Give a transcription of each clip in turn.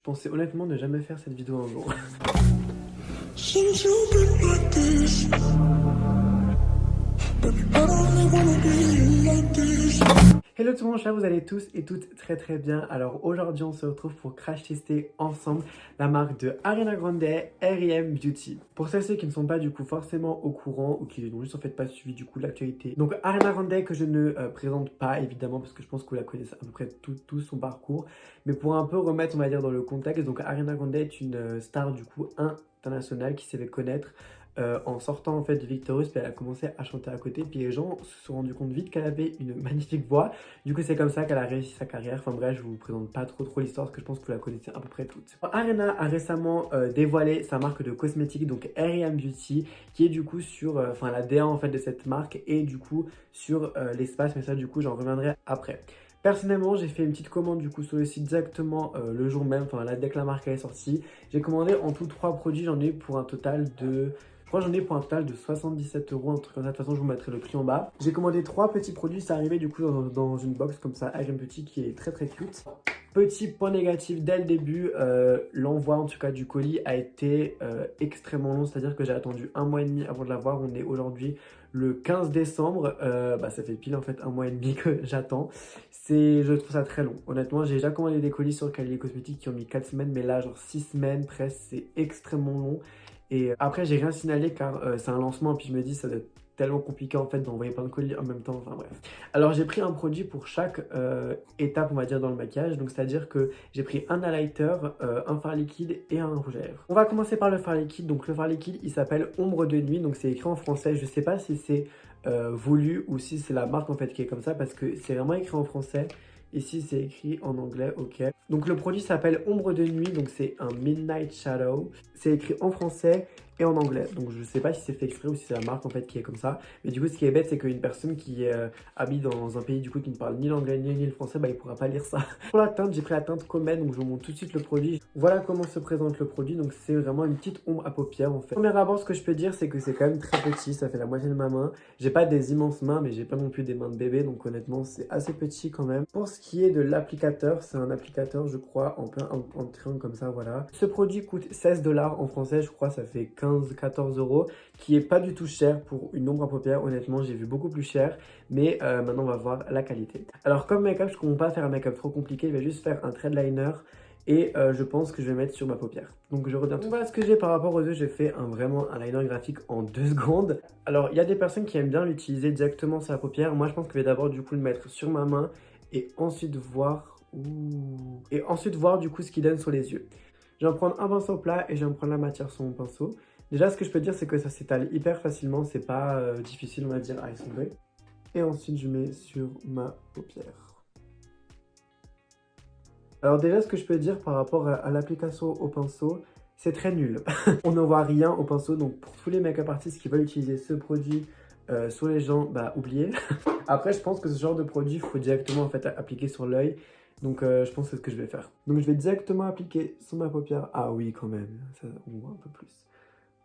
Je pensais honnêtement ne jamais faire cette vidéo un jour. Since you've been like this, baby, I don't really wanna be like this. Hello tout le monde, j'espère que vous allez tous et toutes très bien. Alors aujourd'hui on se retrouve pour crash tester ensemble la marque de Ariana Grande, R.E.M. Beauty. Pour celles qui ne sont pas du coup forcément au courant ou qui n'ont juste en fait pas suivi du coup l'actualité. Donc Ariana Grande que je ne présente pas évidemment parce que je pense que vous la connaissez à peu près tout son parcours. Mais pour un peu remettre on va dire dans le contexte, donc Ariana Grande est une star du coup internationale qui s'est fait connaître en sortant en fait de Victorious, puis elle a commencé à chanter à côté, puis les gens se sont rendus compte vite qu'elle avait une magnifique voix. Du coup c'est comme ça qu'elle a réussi sa carrière. Enfin bref, je vous présente pas trop l'histoire parce que je pense que vous la connaissez à peu près toutes. Ariana a récemment dévoilé sa marque de cosmétiques, donc R.E.M. Beauty, qui est du coup sur, enfin la DA en fait de cette marque et du coup sur l'espace, mais ça du coup j'en reviendrai après. Personnellement, j'ai fait une petite commande du coup sur le site directement le jour même, enfin là dès que la marque est sortie. J'ai commandé en tout 3 produits, j'en ai eu pour un total de... Je crois que j'en ai pour un total de 77 €, un truc comme ça. De toute façon, je vous mettrai le prix en bas. J'ai commandé 3 petits produits. C'est arrivé du coup dans une box comme ça, R.E.M. Beauty, qui est très cute. Petit point négatif dès le début, l'envoi en tout cas du colis a été extrêmement long. C'est-à-dire que j'ai attendu 1 mois et demi avant de l'avoir. On est aujourd'hui le 15 décembre. Ça fait pile en fait 1 mois et demi que j'attends. Je trouve ça très long. Honnêtement, j'ai déjà commandé des colis sur Calier Cosmétiques qui ont mis 4 semaines. Mais là, genre 6 semaines presque, c'est extrêmement long. Et après, j'ai rien signalé car c'est un lancement. Et puis je me dis, ça doit être tellement compliqué en fait d'envoyer plein de colis en même temps. Enfin bref. Alors j'ai pris un produit pour chaque étape, on va dire, dans le maquillage. Donc c'est-à-dire que j'ai pris un highlighter, un fard liquide et un rouge à lèvres. On va commencer par le fard liquide. Donc le fard liquide, il s'appelle Ombre de nuit. Donc c'est écrit en français. Je sais pas si c'est voulu ou si c'est la marque en fait qui est comme ça parce que c'est vraiment écrit en français. Ici, c'est écrit en anglais, ok. Donc, le produit s'appelle Ombre de nuit, donc c'est un Midnight Shadow. C'est écrit en français et en anglais. Donc, je sais pas si c'est fait exprès ou si c'est la marque en fait qui est comme ça. Mais du coup, ce qui est bête, c'est qu'une personne qui habite dans un pays du coup qui ne parle ni l'anglais ni le français, bah, il pourra pas lire ça. Pour la teinte, j'ai pris la teinte Comet, donc je vous montre tout de suite le produit. Voilà comment se présente le produit. Donc, c'est vraiment une petite ombre à paupières en fait. Premier abord, ce que je peux dire, c'est que c'est quand même très petit. Ça fait la moitié de ma main. J'ai pas des immenses mains, mais j'ai pas non plus des mains de bébé. Donc, honnêtement, c'est assez petit quand même. Pour ce qui est de l'applicateur, c'est un applicateur, je crois, en triangle comme ça, voilà. Ce produit coûte 16 $ en français, je crois, ça fait 15-14 €, qui est pas du tout cher pour une ombre à paupières. Honnêtement, j'ai vu beaucoup plus cher, mais maintenant on va voir la qualité. Alors, comme make-up, je ne compte pas faire un make-up trop compliqué, je vais juste faire un trait de liner. Et je pense que je vais mettre sur ma paupière. Donc je reviens. Donc voilà ce que j'ai par rapport aux yeux. J'ai fait vraiment un liner graphique en 2 secondes. Alors il y a des personnes qui aiment bien l'utiliser directement sur la paupière. Moi je pense que je vais d'abord du coup le mettre sur ma main et ensuite voir du coup ce qu'il donne sur les yeux. Je vais en prendre un pinceau plat et je vais me prendre la matière sur mon pinceau. Déjà ce que je peux dire c'est que ça s'étale hyper facilement. C'est pas difficile on va dire à essombrer. Et ensuite je mets sur ma paupière. Alors déjà, ce que je peux dire par rapport à l'application au pinceau, c'est très nul. On ne voit rien au pinceau, donc pour tous les make-up artistes qui veulent utiliser ce produit sur les gens, bah oubliez. Après, je pense que ce genre de produit, il faut directement en fait appliquer sur l'œil. Donc je pense que c'est ce que je vais faire. Donc je vais directement appliquer sur ma paupière. Ah oui, quand même, ça, on voit un peu plus.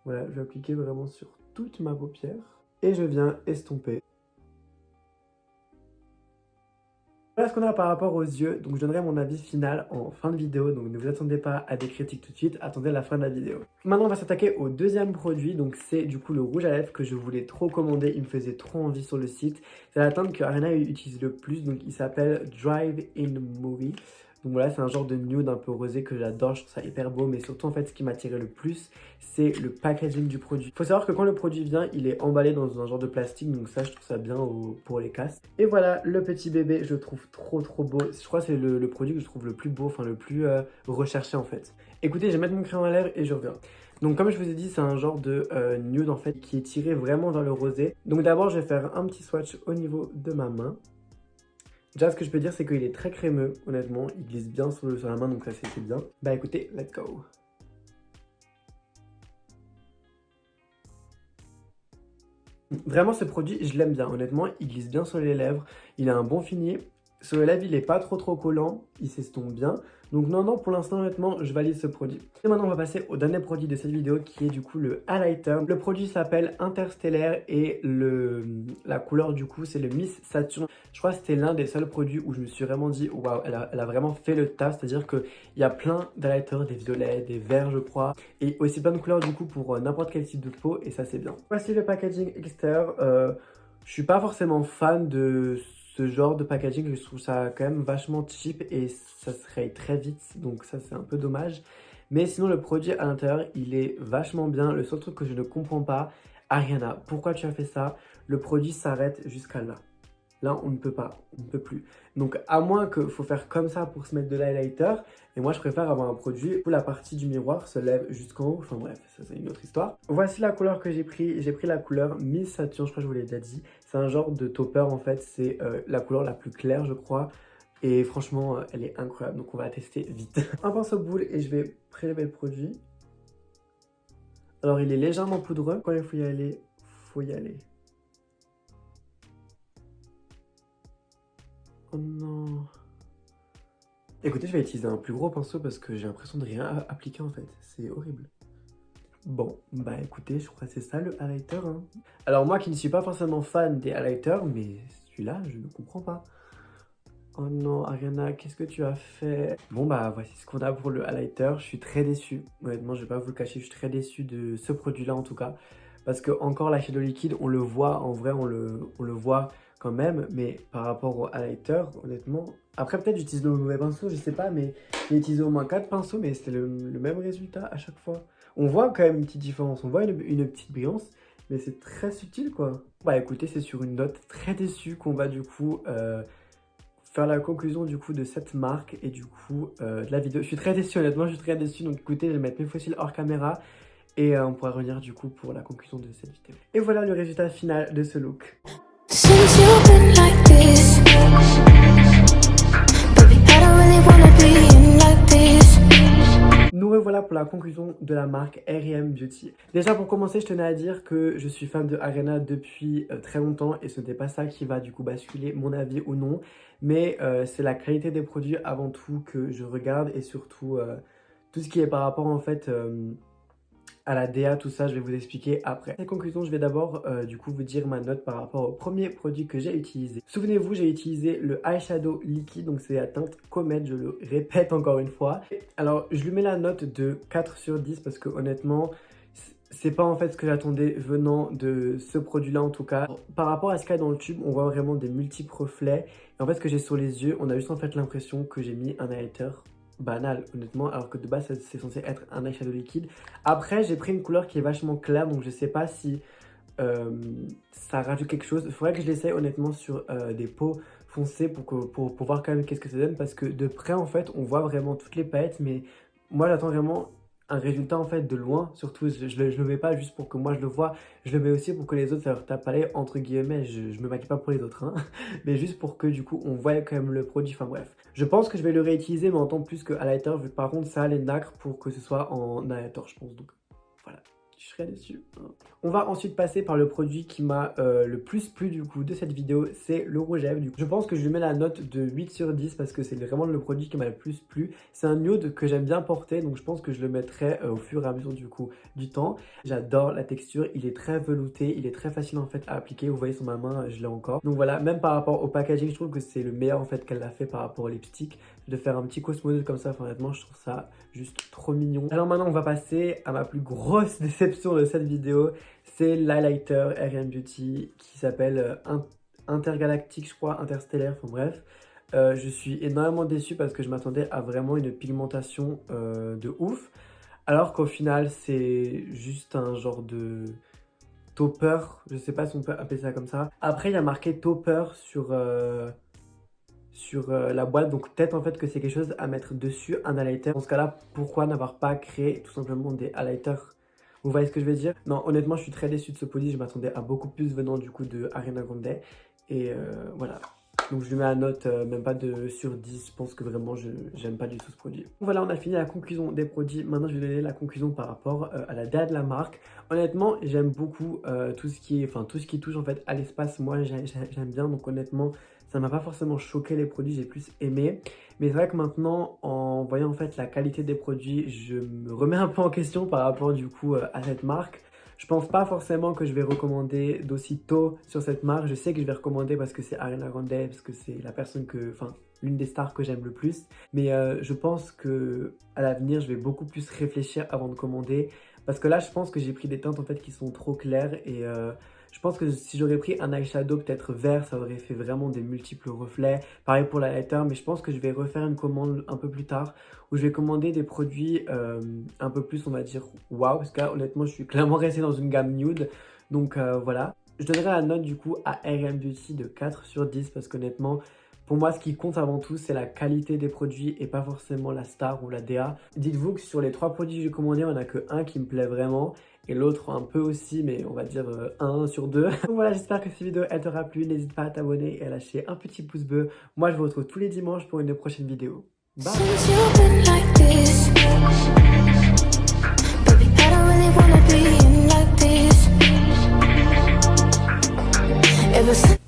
Voilà, je vais appliquer vraiment sur toute ma paupière. Et je viens estomper. Voilà ce qu'on a par rapport aux yeux, donc je donnerai mon avis final en fin de vidéo, donc ne vous attendez pas à des critiques tout de suite, attendez la fin de la vidéo. Maintenant on va s'attaquer au deuxième produit, donc c'est du coup le rouge à lèvres que je voulais trop commander, il me faisait trop envie sur le site. C'est la teinte que Ariana utilise le plus, donc il s'appelle Drive-In Movie. Donc voilà, c'est un genre de nude un peu rosé que j'adore, je trouve ça hyper beau, mais surtout en fait ce qui m'attirait le plus, c'est le packaging du produit. Il faut savoir que quand le produit vient, il est emballé dans un genre de plastique, donc ça je trouve ça bien pour les casses. Et voilà, le petit bébé, je le trouve trop beau. Je crois que c'est le produit que je trouve le plus beau, enfin le plus recherché en fait. Écoutez, je vais mettre mon crayon à lèvres et je reviens. Donc comme je vous ai dit, c'est un genre de nude en fait qui est tiré vraiment vers le rosé. Donc d'abord, je vais faire un petit swatch au niveau de ma main. Déjà, ce que je peux dire, c'est qu'il est très crémeux, honnêtement. Il glisse bien sur la main, donc ça, c'est bien. Bah écoutez, let's go. Vraiment, ce produit, je l'aime bien, honnêtement. Il glisse bien sur les lèvres. Il a un bon fini. Sur les lèvres, il n'est pas trop collant. Il s'estompe bien. Donc non, pour l'instant honnêtement je valide ce produit. Et maintenant on va passer au dernier produit de cette vidéo qui est du coup le highlighter. Le produit s'appelle Interstellaire et la couleur du coup c'est le Miss Saturn. Je crois que c'était l'un des seuls produits où je me suis vraiment dit waouh, elle a vraiment fait le taf. C'est-à-dire qu'il y a plein d'highlighters, des violets, des verts je crois, et aussi plein de couleurs du coup pour n'importe quel type de peau, et ça c'est bien. Voici le packaging extérieur. Je suis pas forcément fan de ce genre de packaging, je trouve ça quand même vachement cheap et ça se raye très vite, donc ça c'est un peu dommage. Mais sinon le produit à l'intérieur il est vachement bien. Le seul truc que je ne comprends pas, Ariana, pourquoi tu as fait ça? Le produit s'arrête jusqu'à là. Là, on ne peut pas, on ne peut plus. Donc, à moins qu'il faut faire comme ça pour se mettre de l'highlighter. Et moi, je préfère avoir un produit où la partie du miroir se lève jusqu'en haut. Enfin bref, ça c'est une autre histoire. Voici la couleur que j'ai pris. J'ai pris la couleur Miss Saturn, je crois que je vous l'ai déjà dit. C'est un genre de topper en fait. C'est la couleur la plus claire, je crois. Et franchement, elle est incroyable. Donc, on va la tester vite. Un pinceau boule et je vais prélever le produit. Alors, il est légèrement poudreux. Quand il faut y aller, faut y aller. Oh non. Écoutez, je vais utiliser un plus gros pinceau parce que j'ai l'impression de rien appliquer en fait. C'est horrible. Bon, bah écoutez, je crois que c'est ça le highlighter. Hein. Alors moi qui ne suis pas forcément fan des highlighters, mais celui-là, je ne comprends pas. Oh non, Ariana, qu'est-ce que tu as fait? Bon bah voici ce qu'on a pour le highlighter. Je suis très déçu. Honnêtement, je vais pas vous le cacher, je suis très déçu de ce produit-là en tout cas. Parce que encore la shadow liquide, on le voit, en vrai, on le voit quand même. Mais par rapport au highlighter, honnêtement... Après peut-être j'utilise le mauvais pinceau, je sais pas. Mais j'ai utilisé au moins 4 pinceaux, mais c'était le même résultat à chaque fois. On voit quand même une petite différence, on voit une petite brillance. Mais c'est très subtil quoi. Bah écoutez, c'est sur une note très déçue qu'on va du coup... faire la conclusion du coup de cette marque et du coup de la vidéo. Je suis très déçu, honnêtement, je suis très déçu. Donc écoutez, je vais mettre mes fossiles hors caméra et on pourra revenir du coup pour la conclusion de cette vidéo. Et voilà le résultat final de ce look. Since you've been like this, baby, I don't really wanna be like this. Nous revoilà pour la conclusion de la marque R.E.M. Beauty. Déjà pour commencer, je tenais à dire que je suis fan de Ariana depuis très longtemps et ce n'était pas ça qui va du coup basculer mon avis ou non. Mais c'est la qualité des produits avant tout que je regarde et surtout tout ce qui est par rapport en fait à la DA, tout ça, je vais vous expliquer après. En conclusion, je vais d'abord du coup vous dire ma note par rapport au premier produit que j'ai utilisé. Souvenez-vous, j'ai utilisé le eyeshadow liquide, donc c'est la teinte Comet, je le répète encore une fois. Alors, je lui mets la note de 4 sur 10 parce que honnêtement, c'est pas en fait ce que j'attendais venant de ce produit-là en tout cas. Par rapport à ce qu'il y a dans le tube, on voit vraiment des multiples reflets. Et en fait, ce que j'ai sur les yeux, on a juste en fait l'impression que j'ai mis un highlighter banal honnêtement, alors que de base c'est censé être un eyeshadow liquide. Après j'ai pris une couleur qui est vachement claire, donc je sais pas si ça rajoute quelque chose. Il faudrait que je l'essaye honnêtement sur des peaux foncées pour voir quand même qu'est-ce que ça donne, parce que de près en fait on voit vraiment toutes les paillettes, mais moi j'attends vraiment un résultat en fait de loin. Surtout je le mets pas juste pour que moi je le vois, je le mets aussi pour que les autres ça leur tape à l'œil entre guillemets. Je me maquille pas pour les autres hein, mais juste pour que du coup on voit quand même le produit. Enfin bref, je pense que je vais le réutiliser mais en tant plus que highlighter, vu que par contre ça a les nacres pour que ce soit en highlighter je pense. Donc voilà, je serais déçu. On va ensuite passer par le produit qui m'a le plus plu du coup de cette vidéo, c'est le rouge à lèvres. Du coup, je pense que je lui mets la note de 8 sur 10 parce que c'est vraiment le produit qui m'a le plus plu. C'est un nude que j'aime bien porter, donc je pense que je le mettrai au fur et à mesure du coup du temps. J'adore la texture, il est très velouté, il est très facile en fait à appliquer. Vous voyez sur ma main, je l'ai encore. Donc voilà, même par rapport au packaging, je trouve que c'est le meilleur en fait qu'elle a fait par rapport au lipstick. De faire un petit Cosmo Nude comme ça, enfin, honnêtement, je trouve ça juste trop mignon. Alors maintenant, on va passer à ma plus grosse déception de cette vidéo. C'est l'highlighter R.E.M. Beauty qui s'appelle Intergalactique, je crois, Interstellaire, enfin bref. Je suis énormément déçu parce que je m'attendais à vraiment une pigmentation de ouf. Alors qu'au final, c'est juste un genre de topper. Je sais pas si on peut appeler ça comme ça. Après, il y a marqué topper sur la boîte, donc peut-être en fait que c'est quelque chose à mettre dessus, un highlighter. Dans ce cas-là, pourquoi n'avoir pas créé tout simplement des highlighters? Vous voyez ce que je veux dire? Non, honnêtement, je suis très déçu de ce produit. Je m'attendais à beaucoup plus venant du coup de Ariana Grande. Et voilà. Donc je lui mets la note même pas de sur 10. Je pense que vraiment j'aime pas du tout ce produit. Donc voilà, on a fini la conclusion des produits. Maintenant je vais donner la conclusion par rapport à la DA de la marque. Honnêtement, j'aime beaucoup tout ce qui touche en fait à l'espace. Moi j'aime bien, donc honnêtement ça m'a pas forcément choqué les produits, j'ai plus aimé. Mais c'est vrai que maintenant, en voyant en fait la qualité des produits, je me remets un peu en question par rapport du coup à cette marque. Je pense pas forcément que je vais recommander d'aussitôt sur cette marque. Je sais que je vais recommander parce que c'est Ariana Grande, parce que c'est la personne l'une des stars que j'aime le plus. Mais je pense que à l'avenir, je vais beaucoup plus réfléchir avant de commander. Parce que là, je pense que j'ai pris des teintes en fait qui sont trop claires et je pense que si j'aurais pris un eyeshadow peut-être vert, ça aurait fait vraiment des multiples reflets. Pareil pour l'highlighter, mais je pense que je vais refaire une commande un peu plus tard où je vais commander des produits un peu plus, on va dire, waouh. Parce que là, honnêtement, je suis clairement resté dans une gamme nude. Donc voilà. Je donnerai la note du coup à R&M Beauty de 4 sur 10 parce qu'honnêtement, pour moi, ce qui compte avant tout, c'est la qualité des produits et pas forcément la star ou la DA. Dites-vous que sur les 3 produits que j'ai commandés, il n'y en a que un qui me plaît vraiment et l'autre un peu aussi, mais on va dire 1 sur 2. Donc voilà, j'espère que cette vidéo elle t'aura plu. N'hésite pas à t'abonner et à lâcher un petit pouce bleu. Moi, je vous retrouve tous les dimanches pour une prochaine vidéo. Bye! Since you've been like this, baby, I don't really wanna be like this. Ever since